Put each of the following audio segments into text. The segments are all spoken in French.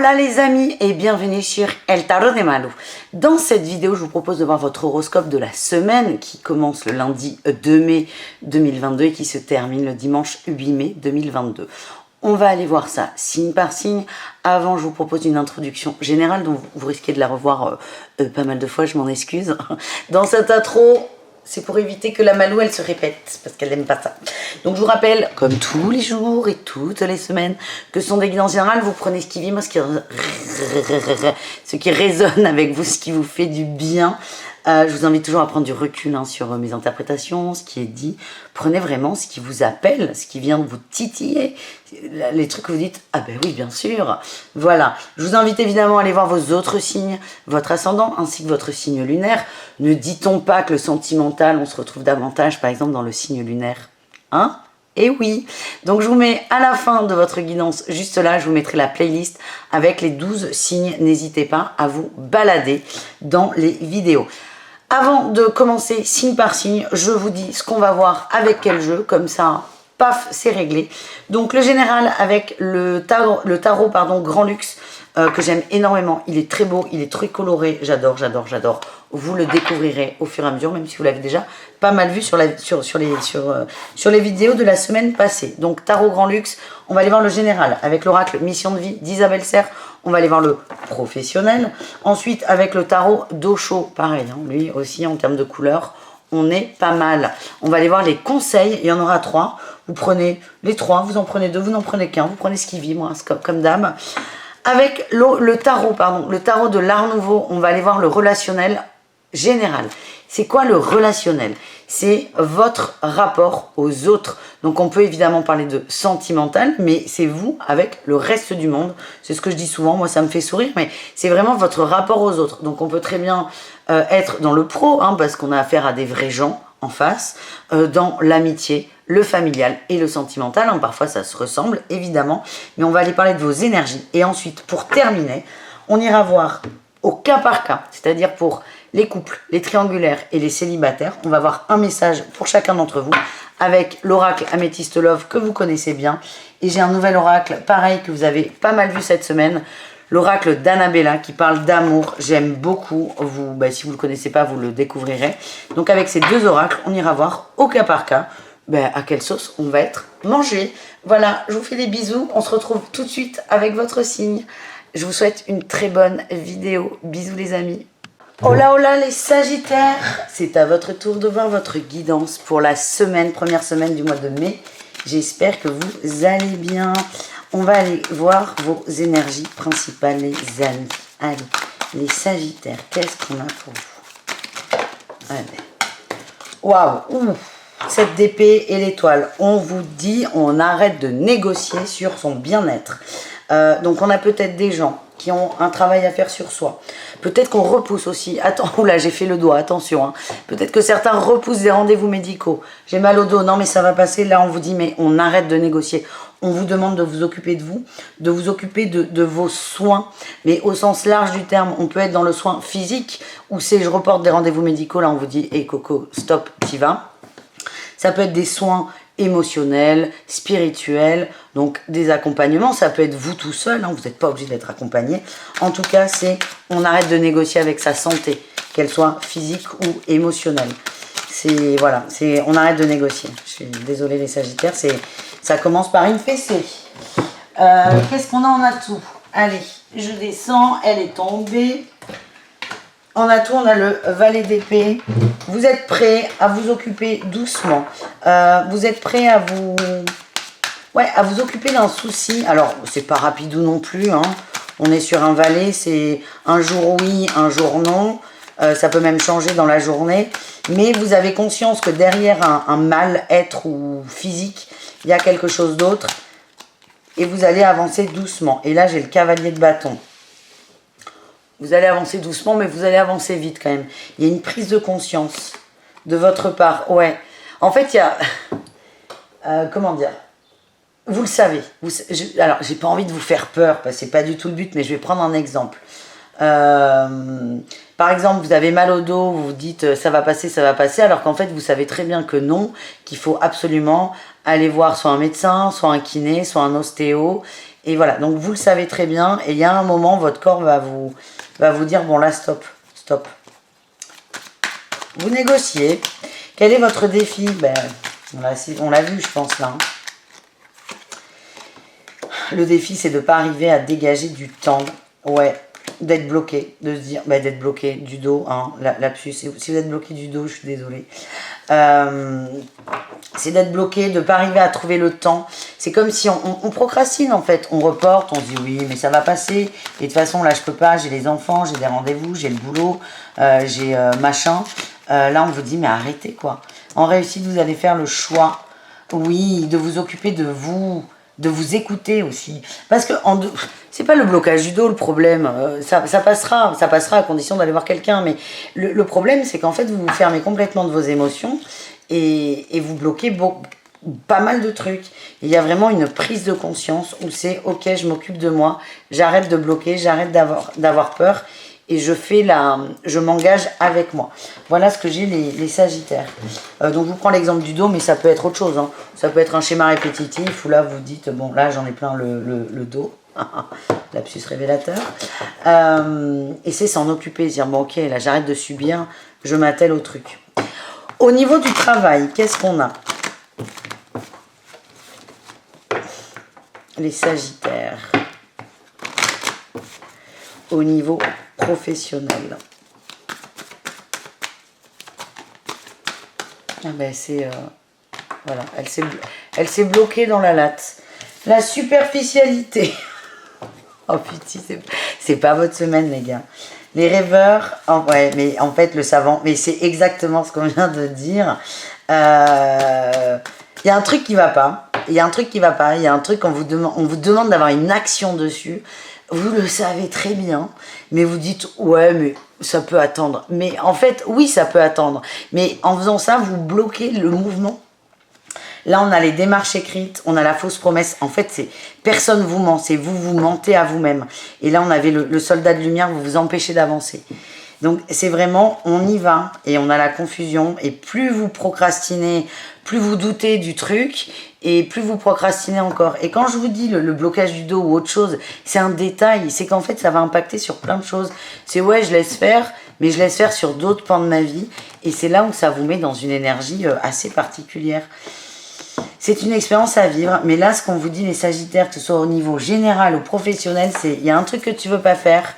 Hola les amis et bienvenue sur El Tarot de Malou. Dans cette vidéo, je vous propose de voir votre horoscope de la semaine qui commence le lundi 2 mai 2022 et qui se termine le dimanche 8 mai 2022. On va aller voir ça signe par signe. Avant, je vous propose une introduction générale dont vous risquez de la revoir pas mal de fois, je m'en excuse. Dans cette intro, c'est pour éviter que la Malou, elle se répète, parce qu'elle n'aime pas ça. Donc je vous rappelle, comme tous les jours et toutes les semaines, que ce sont des guidances générales, vous prenez ce qui vit, moi ce qui résonne avec vous, ce qui vous fait du bien. Je vous invite toujours à prendre du recul sur mes interprétations, ce qui est dit. Prenez vraiment ce qui vous appelle, ce qui vient de vous titiller, les trucs que vous dites, ah ben oui, bien sûr. Voilà, je vous invite évidemment à aller voir vos autres signes, votre ascendant ainsi que votre signe lunaire. Ne dit-on pas que le sentimental, on se retrouve davantage par exemple dans le signe lunaire, hein? Et oui, donc je vous mets à la fin de votre guidance, juste là, je vous mettrai la playlist avec les 12 signes. N'hésitez pas à vous balader dans les vidéos. Avant de commencer signe par signe, je vous dis ce qu'on va voir avec quel jeu, comme ça, paf, c'est réglé. Donc le général avec le tarot Grand Luxe, que j'aime énormément. Il est très beau, il est très coloré, j'adore, j'adore, j'adore. Vous le découvrirez au fur et à mesure, même si vous l'avez déjà pas mal vu sur les vidéos de la semaine passée. Donc tarot Grand Luxe, on va aller voir le général avec l'oracle Mission de vie d'Isabelle Serre. On va aller voir le professionnel. Ensuite, avec le tarot d'Osho, pareil, lui aussi en termes de couleur, on est pas mal. On va aller voir les conseils, il y en aura 3. Vous prenez les 3, vous en prenez 2, vous n'en prenez qu'un, vous prenez ce qui vibre, comme dame. Avec le tarot de l'Art Nouveau, on va aller voir le relationnel général. C'est quoi le relationnel? C'est votre rapport aux autres. Donc on peut évidemment parler de sentimental, mais c'est vous avec le reste du monde. C'est ce que je dis souvent, moi ça me fait sourire, mais c'est vraiment votre rapport aux autres. Donc on peut très bien être dans le pro, parce qu'on a affaire à des vrais gens en face, dans l'amitié, le familial et le sentimental. Parfois ça se ressemble évidemment, mais on va aller parler de vos énergies. Et ensuite, pour terminer, on ira voir au cas par cas, c'est-à-dire pour les couples, les triangulaires et les célibataires. On va voir un message pour chacun d'entre vous avec l'oracle Améthyste Love que vous connaissez bien. Et j'ai un nouvel oracle, pareil, que vous avez pas mal vu cette semaine, l'oracle d'Annabella qui parle d'amour. J'aime beaucoup. Si vous ne le connaissez pas, vous le découvrirez. Donc avec ces deux oracles, on ira voir au cas par cas à quelle sauce on va être mangé. Voilà, je vous fais des bisous. On se retrouve tout de suite avec votre signe. Je vous souhaite une très bonne vidéo. Bisous les amis. Hola hola les sagittaires. C'est à votre tour de voir votre guidance pour la première semaine du mois de mai. J'espère que vous allez bien. On va aller voir vos énergies principales les amis. Allez, les sagittaires, qu'est-ce qu'on a pour vous? Allez. Waouh, 7 d'épée et l'étoile. On vous dit, on arrête de négocier sur son bien-être. Donc on a peut-être des gens qui ont un travail à faire sur soi. Peut-être qu'on repousse aussi. Attends, oula, j'ai fait le doigt, attention. Peut-être que certains repoussent des rendez-vous médicaux. J'ai mal au dos, non mais ça va passer. Là on vous dit, mais on arrête de négocier. On vous demande de vous occuper de vous, de vous occuper de vos soins. Mais au sens large du terme, on peut être dans le soin physique, ou c'est je reporte des rendez-vous médicaux. Là on vous dit, hé Coco, stop, t'y vas. Ça peut être des soins émotionnels, spirituels, donc des accompagnements. Ça peut être vous tout seul, vous n'êtes pas obligé d'être accompagné. En tout cas, c'est on arrête de négocier avec sa santé, qu'elle soit physique ou émotionnelle. C'est voilà, on arrête de négocier. Je suis désolée les Sagittaires, ça commence par une fessée. Qu'est-ce qu'on a en atout? Allez, je descends, elle est tombée. En atout, on a le valet d'épée. Vous êtes prêts à vous occuper doucement. Vous êtes prêts à vous occuper d'un souci. Alors, c'est pas rapide ou non plus. On est sur un valet, c'est un jour oui, un jour non. Ça peut même changer dans la journée. Mais vous avez conscience que derrière un mal-être ou physique, il y a quelque chose d'autre. Et vous allez avancer doucement. Et là, j'ai le cavalier de bâton. Vous allez avancer doucement, mais vous allez avancer vite quand même. Il y a une prise de conscience de votre part. Ouais. En fait, il y a... comment dire? Vous le savez. Alors, j'ai pas envie de vous faire peur, parce que c'est pas du tout le but, mais je vais prendre un exemple. Par exemple, vous avez mal au dos, vous vous dites ça va passer, alors qu'en fait, vous savez très bien que non, qu'il faut absolument aller voir soit un médecin, soit un kiné, soit un ostéo, Et voilà, donc vous le savez très bien. Et il y a un moment, votre corps va vous dire, bon là, stop, stop. Vous négociez. Quel est votre défi? Ben, on l'a vu, je pense, là. Le défi, c'est de ne pas arriver à dégager du temps. Ouais, d'être bloqué. De se dire, ben, d'être bloqué du dos. Hein, lapsus. Si vous êtes bloqué du dos, je suis désolée. C'est d'être bloqué, de ne pas arriver à trouver le temps. C'est comme si on procrastine, en fait. On reporte, on se dit, oui, mais ça va passer. Et de toute façon, là, je peux pas. J'ai les enfants, j'ai des rendez-vous, j'ai le boulot, j'ai machin. Là, on vous dit, mais arrêtez, quoi. En réussite, vous allez faire le choix, oui, de vous occuper de vous écouter aussi. Parce que c'est pas le blocage du dos le problème. Ça passera à condition d'aller voir quelqu'un. Mais le problème, c'est qu'en fait, vous vous fermez complètement de vos émotions et vous bloquez pas mal de trucs. Il y a vraiment une prise de conscience où c'est, ok, je m'occupe de moi, j'arrête de bloquer, j'arrête d'avoir peur. Et je m'engage avec moi. Voilà ce que j'ai les Sagittaires. Donc je vous prends l'exemple du dos, mais ça peut être autre chose. Hein. Ça peut être un schéma répétitif où là vous dites, bon là j'en ai plein le dos. Lapsus révélateur. Et c'est s'en occuper, dire, bon ok, là j'arrête de subir, je m'attelle au truc. Au niveau du travail, qu'est-ce qu'on a? Les Sagittaires. Au niveau professionnel. Ah ben c'est... voilà, elle s'est bloquée dans la latte. La superficialité. Oh putain, c'est pas votre semaine, les gars. Les rêveurs, ouais, mais en fait, le savant, mais c'est exactement ce qu'on vient de dire. Il y a un truc qui va pas. Il y a un truc qui va pas. Il y a un truc, on vous demande d'avoir une action dessus. Vous le savez très bien, mais vous dites, ouais, mais ça peut attendre. Mais en fait, oui, ça peut attendre. Mais en faisant ça, vous bloquez le mouvement. Là, on a les démarches écrites, on a la fausse promesse. En fait, c'est personne vous ment, c'est vous mentez à vous-même. Et là, on avait le soldat de lumière, vous vous empêchez d'avancer. Donc, c'est vraiment, on y va et on a la confusion. Et plus vous procrastinez, plus vous doutez du truc et plus vous procrastinez encore. Et quand je vous dis le blocage du dos ou autre chose, c'est un détail. C'est qu'en fait, ça va impacter sur plein de choses. C'est ouais, je laisse faire, mais je laisse faire sur d'autres pans de ma vie. Et c'est là où ça vous met dans une énergie assez particulière. C'est une expérience à vivre, mais là, ce qu'on vous dit, les Sagittaires, que ce soit au niveau général ou professionnel, c'est il y a un truc que tu veux pas faire,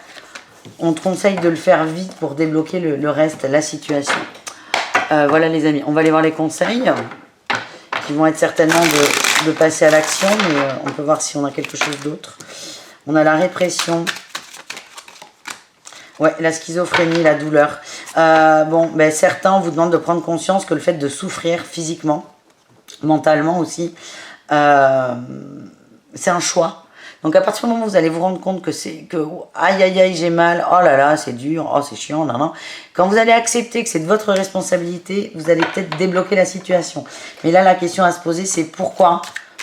on te conseille de le faire vite pour débloquer le reste, la situation. Voilà les amis, on va aller voir les conseils, qui vont être certainement de passer à l'action, mais on peut voir si on a quelque chose d'autre. On a la répression. Ouais, la schizophrénie, la douleur. Bon, ben, certains vous demandent de prendre conscience que le fait de souffrir physiquement, mentalement aussi, c'est un choix. Donc à partir du moment où vous allez vous rendre compte que aïe aïe aïe j'ai mal, oh là là c'est dur, oh c'est chiant, non non. Quand vous allez accepter que c'est de votre responsabilité, vous allez peut-être débloquer la situation. Mais là la question à se poser c'est pourquoi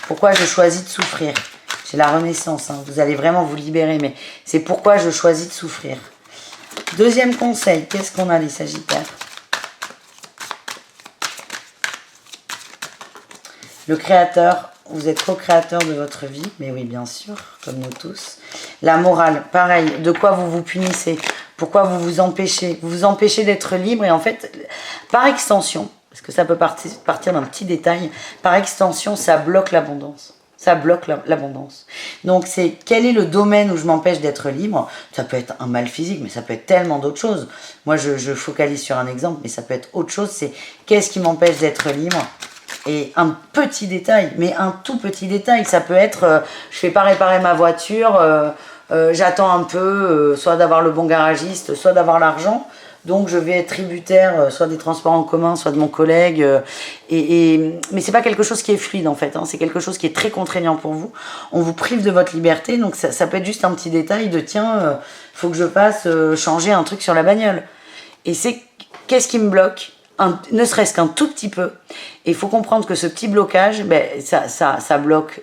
je choisis de souffrir. C'est la renaissance, hein. Vous allez vraiment vous libérer, mais c'est pourquoi je choisis de souffrir. Deuxième conseil, qu'est-ce qu'on a les Sagittaires? Le créateur, vous êtes co-créateur de votre vie, mais oui, bien sûr, comme nous tous. La morale, pareil, de quoi vous vous punissez? Pourquoi vous vous empêchez? Vous vous empêchez d'être libre et en fait, par extension, parce que ça peut partir d'un petit détail, par extension, ça bloque l'abondance. Ça bloque l'abondance. Donc, c'est quel est le domaine où je m'empêche d'être libre? Ça peut être un mal physique, mais ça peut être tellement d'autres choses. Moi, je focalise sur un exemple, mais ça peut être autre chose. C'est qu'est-ce qui m'empêche d'être libre? Et un petit détail, mais un tout petit détail, ça peut être, je fais pas réparer ma voiture, j'attends un peu, soit d'avoir le bon garagiste, soit d'avoir l'argent, donc je vais être tributaire, soit des transports en commun, soit de mon collègue, mais c'est pas quelque chose qui est fluide en fait, hein, c'est quelque chose qui est très contraignant pour vous, on vous prive de votre liberté, donc ça peut être juste un petit détail de tiens, faut que je passe changer un truc sur la bagnole, et c'est, qu'est-ce qui me bloque? Ne serait-ce qu'un tout petit peu. Et il faut comprendre que ce petit blocage, ben, ça bloque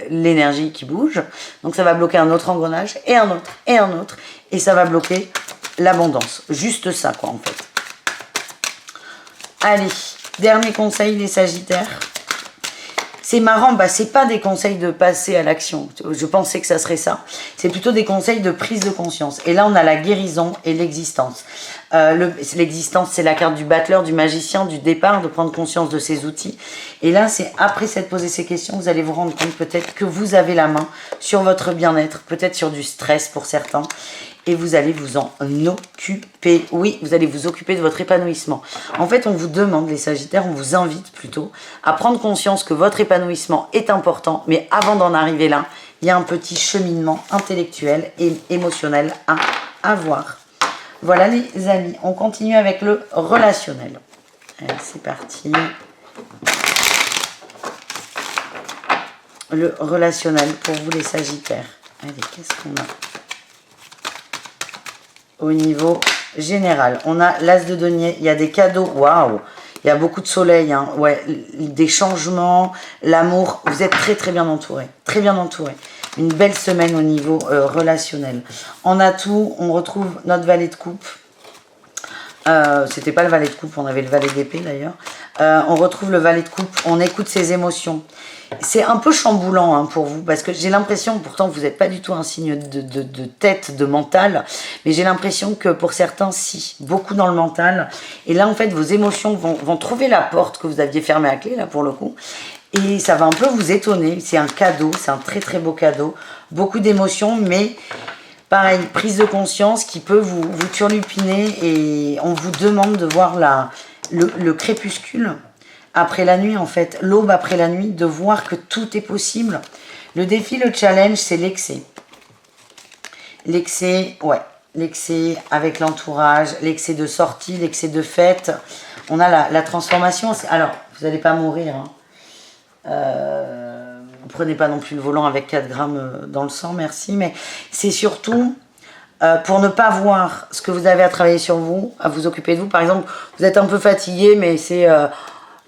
l'énergie qui bouge. Donc ça va bloquer un autre engrenage, et un autre, et un autre. Et ça va bloquer l'abondance. Juste ça, quoi, en fait. Allez, dernier conseil des Sagittaires. C'est marrant, bah, c'est pas des conseils de passer à l'action. Je pensais que ça serait ça. C'est plutôt des conseils de prise de conscience. Et là, on a la guérison et l'existence. L'existence, c'est la carte du battleur, du magicien, du départ, de prendre conscience de ses outils. Et là, c'est après s'être posé ces questions, vous allez vous rendre compte peut-être que vous avez la main sur votre bien-être, peut-être sur du stress pour certains. Et vous allez vous en occuper. Oui, vous allez vous occuper de votre épanouissement. En fait, on vous demande, les Sagittaires, on vous invite plutôt à prendre conscience que votre épanouissement est important, mais avant d'en arriver là, il y a un petit cheminement intellectuel et émotionnel à avoir. Voilà les amis, on continue avec le relationnel. Allez, c'est parti. Le relationnel pour vous les Sagittaires. Allez, qu'est-ce qu'on a ? Au niveau général, on a l'as de denier, il y a des cadeaux, waouh, il y a beaucoup de soleil, hein. Ouais, des changements, l'amour, vous êtes très très bien entouré, très bien entouré. Une belle semaine au niveau relationnel. En atout, on retrouve notre valet de coupe. C'était pas le valet de coupe, on avait le valet d'épée d'ailleurs. On retrouve le valet de coupe, on écoute ses émotions. C'est un peu chamboulant hein, pour vous, parce que j'ai l'impression, pourtant vous n'êtes pas du tout un signe de tête, de mental, mais j'ai l'impression que pour certains, si, beaucoup dans le mental. Et là, en fait, vos émotions vont trouver la porte que vous aviez fermée à clé, là, pour le coup. Et ça va un peu vous étonner. C'est un cadeau, c'est un très très beau cadeau. Beaucoup d'émotions, mais pareil, prise de conscience qui peut vous turlupiner. Et on vous demande de voir le crépuscule après la nuit, en fait, l'aube après la nuit, de voir que tout est possible. Le défi, le challenge, c'est l'excès. L'excès, ouais, l'excès avec l'entourage, l'excès de sortie, l'excès de fête. On a la transformation. Alors, vous n'allez pas mourir. Hein. Prenez pas non plus le volant avec 4 grammes dans le sang, merci. Mais c'est surtout pour ne pas voir ce que vous avez à travailler sur vous, à vous occuper de vous. Par exemple, vous êtes un peu fatigué, mais c'est...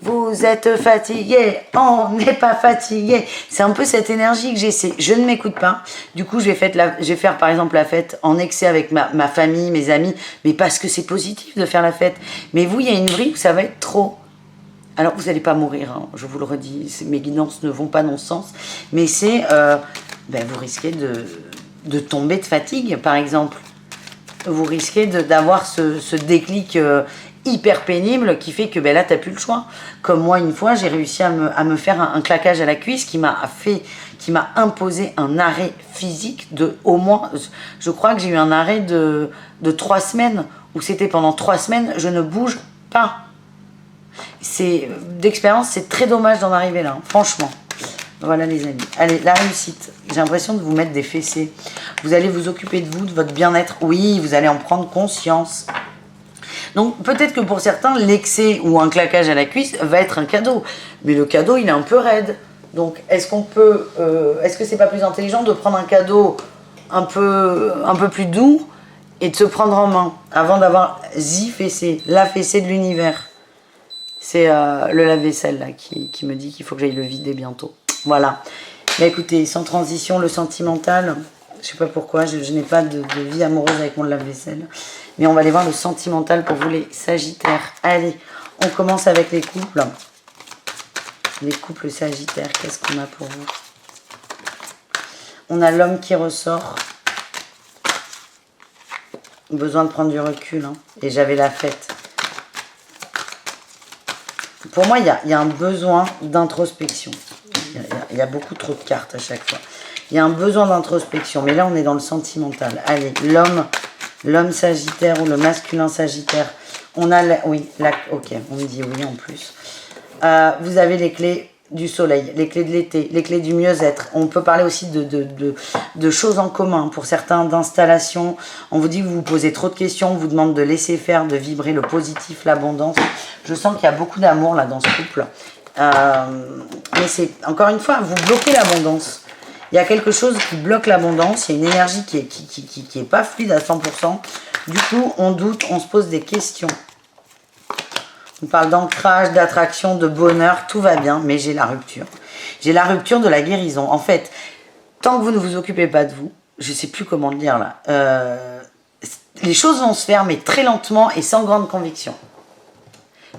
vous êtes fatigué, on n'est pas fatigué. C'est un peu cette énergie que j'ai. Je ne m'écoute pas. Du coup, je vais faire par exemple la fête en excès avec ma famille, mes amis, mais parce que c'est positif de faire la fête. Mais vous, il y a une vrille où ça va être trop. Alors, vous n'allez pas mourir, hein, je vous le redis. Mes guidances ne vont pas dans ce sens. Mais c'est... vous risquez de tomber de fatigue, par exemple. Vous risquez d'avoir ce déclic... hyper pénible qui fait que là t'as plus le choix. Comme moi une fois j'ai réussi à me faire un claquage à la cuisse qui m'a imposé un arrêt physique de au moins, je crois que j'ai eu un arrêt de 3 semaines où c'était pendant 3 semaines je ne bouge pas. D'expérience c'est très dommage d'en arriver là, hein, franchement. Voilà les amis. Allez, la réussite. J'ai l'impression de vous mettre des fessées. Vous allez vous occuper de vous, de votre bien-être. Oui, vous allez en prendre conscience. Donc peut-être que pour certains, l'excès ou un claquage à la cuisse va être un cadeau. Mais le cadeau, il est un peu raide. Donc est-ce que c'est pas plus intelligent de prendre un cadeau un peu plus doux et de se prendre en main avant d'avoir fessée, la fessée de l'univers. C'est le lave-vaisselle là qui me dit qu'il faut que j'aille le vider bientôt. Voilà. Mais écoutez, sans transition, le sentimental, je sais pas pourquoi, je n'ai pas de vie amoureuse avec mon lave-vaisselle. Mais on va aller voir le sentimental pour vous les Sagittaires. Allez, on commence avec les couples. Les couples Sagittaires, qu'est-ce qu'on a pour vous? On a l'homme qui ressort. Besoin de prendre du recul. Hein. Et j'avais la fête. Pour moi, il y a un besoin d'introspection. Il y a beaucoup trop de cartes à chaque fois. Il y a un besoin d'introspection. Mais là, on est dans le sentimental. Allez, l'homme Sagittaire ou le masculin Sagittaire. On a ok, on me dit oui en plus. Vous avez les clés du soleil, les clés de l'été, les clés du mieux-être. On peut parler aussi de choses en commun. Pour certains, d'installation. On vous dit que vous vous posez trop de questions. On vous demande de laisser faire, de vibrer le positif, l'abondance. Je sens qu'il y a beaucoup d'amour là dans ce couple. Mais c'est, encore une fois, vous bloquez l'abondance. Il y a quelque chose qui bloque l'abondance. Il y a une énergie qui est pas fluide à 100%. Du coup, on doute, on se pose des questions. On parle d'ancrage, d'attraction, de bonheur, tout va bien, mais j'ai la rupture. J'ai la rupture de la guérison. En fait, tant que vous ne vous occupez pas de vous, je ne sais plus comment le dire là, les choses vont se faire, mais très lentement et sans grande conviction.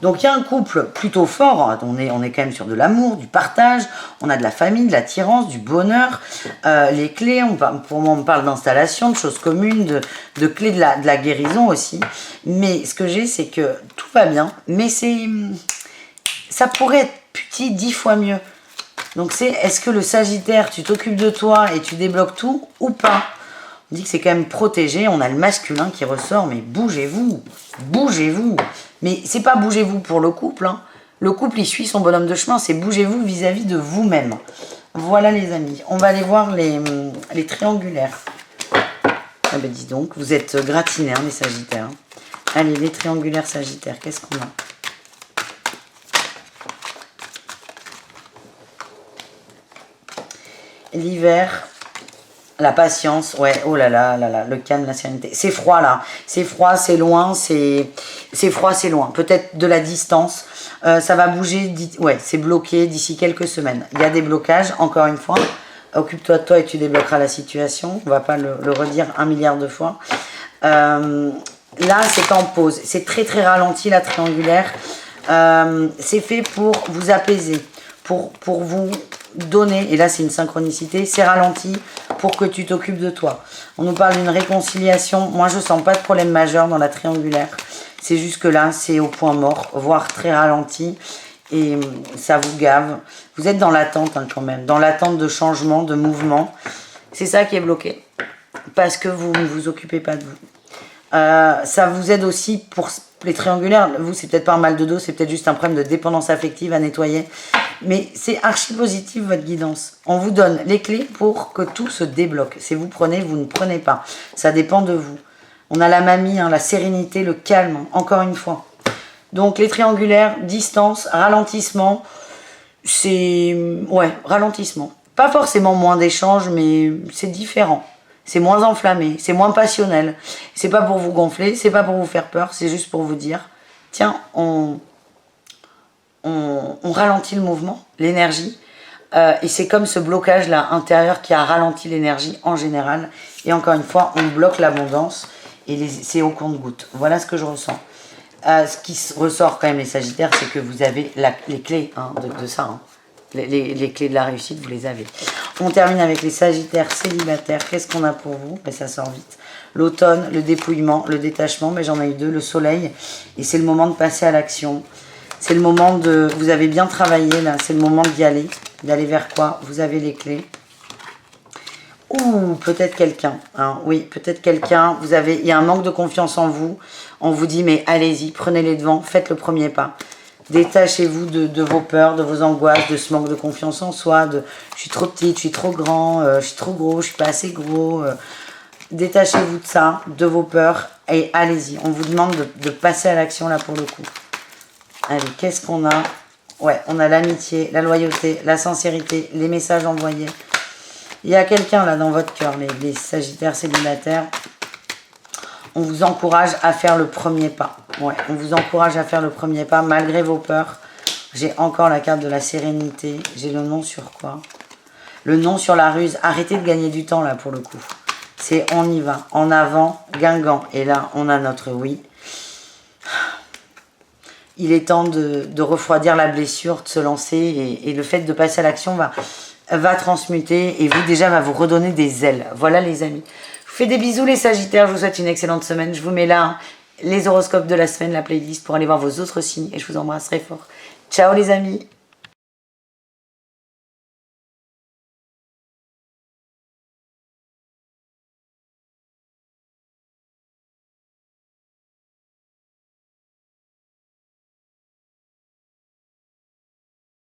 Donc il y a un couple plutôt fort, on est quand même sur de l'amour, du partage, on a de la famille, de l'attirance, du bonheur, les clés, pour moi on parle d'installation, de choses communes, de clés de la guérison aussi. Mais ce que j'ai, c'est que tout va bien, mais ça pourrait être petit 10 fois mieux. Donc est-ce que le Sagittaire, tu t'occupes de toi et tu débloques tout ou pas? On dit que c'est quand même protégé, on a le masculin qui ressort, mais bougez-vous, bougez-vous. Mais c'est pas bougez-vous pour le couple, hein. Le couple, il suit son bonhomme de chemin, c'est bougez-vous vis-à-vis de vous-même. Voilà les amis, on va aller voir les triangulaires. Ah ben dis donc, vous êtes gratinés, hein, les Sagittaires. Allez, les triangulaires Sagittaires, qu'est-ce qu'on a? L'hiver, la patience, ouais, oh là là, le calme, la sérénité. C'est froid là, c'est froid, c'est loin, c'est froid, c'est loin. Peut-être de la distance, ça va bouger, ouais, c'est bloqué d'ici quelques semaines. Il y a des blocages, encore une fois. Occupe-toi de toi et tu débloqueras la situation. On va pas le redire 1 milliard de fois. Là, c'est en pause. C'est très très ralenti la triangulaire. C'est fait pour vous apaiser, pour vous donner, et là c'est une synchronicité, c'est ralenti pour que tu t'occupes de toi. On nous parle d'une réconciliation. Moi je sens pas de problème majeur dans la triangulaire, c'est juste que là c'est au point mort, voire très ralenti, et ça vous gave. Vous êtes dans l'attente, hein, quand même, dans l'attente de changement, de mouvement. C'est ça qui est bloqué, parce que vous ne vous occupez pas de vous. Ça vous aide aussi pour les triangulaires. Vous, c'est peut-être pas un mal de dos, c'est peut-être juste un problème de dépendance affective à nettoyer. Mais c'est archi positif votre guidance. On vous donne les clés pour que tout se débloque. Si vous prenez, vous ne prenez pas. Ça dépend de vous. On a la mamie, hein, la sérénité, le calme, encore une fois. Donc les triangulaires, distance, ralentissement. C'est... ouais, ralentissement. Pas forcément moins d'échanges, mais c'est différent. C'est moins enflammé, c'est moins passionnel. C'est pas pour vous gonfler, c'est pas pour vous faire peur, c'est juste pour vous dire, tiens, on ralentit le mouvement, l'énergie. Et c'est comme ce blocage là intérieur qui a ralenti l'énergie en général. Et encore une fois, on bloque l'abondance et c'est au compte-gouttes. Voilà ce que je ressens. Ce qui ressort quand même les Sagittaires, c'est que vous avez les clés, hein, de ça. Hein. Les clés de la réussite, vous les avez. On termine avec les Sagittaires célibataires. Qu'est-ce qu'on a pour vous? Ben, ça sort vite. L'automne, le dépouillement, le détachement. Ben, j'en ai eu 2, le soleil. Et c'est le moment de passer à l'action. C'est le moment de... Vous avez bien travaillé là. C'est le moment d'y aller. D'aller vers quoi? Vous avez les clés. Ouh, peut-être quelqu'un. Hein. Oui, peut-être quelqu'un. Il y a un manque de confiance en vous. On vous dit, mais allez-y, prenez les devants. Faites le premier pas. Détachez-vous de vos peurs, de vos angoisses, de ce manque de confiance en soi, de je suis trop petite, je suis trop grand, je suis trop gros, je suis pas assez gros. Détachez-vous de ça, de vos peurs et allez-y. On vous demande de passer à l'action là pour le coup. Allez, qu'est-ce qu'on a? Ouais, on a l'amitié, la loyauté, la sincérité, les messages envoyés. Il y a quelqu'un là dans votre cœur, les Sagittaires célibataires. On vous encourage à faire le premier pas. Ouais, on vous encourage à faire le premier pas malgré vos peurs. J'ai encore la carte de la sérénité. J'ai le nom sur quoi? Le nom sur la ruse. Arrêtez de gagner du temps là pour le coup. C'est on y va. En avant, Guingamp. Et là, on a notre oui. Il est temps de refroidir la blessure, de se lancer. Et le fait de passer à l'action va transmuter. Et vous déjà va vous redonner des ailes. Voilà les amis. Je vous fais des bisous les Sagittaires, je vous souhaite une excellente semaine. Je vous mets là les horoscopes de la semaine, la playlist pour aller voir vos autres signes et je vous embrasse très fort. Ciao les amis.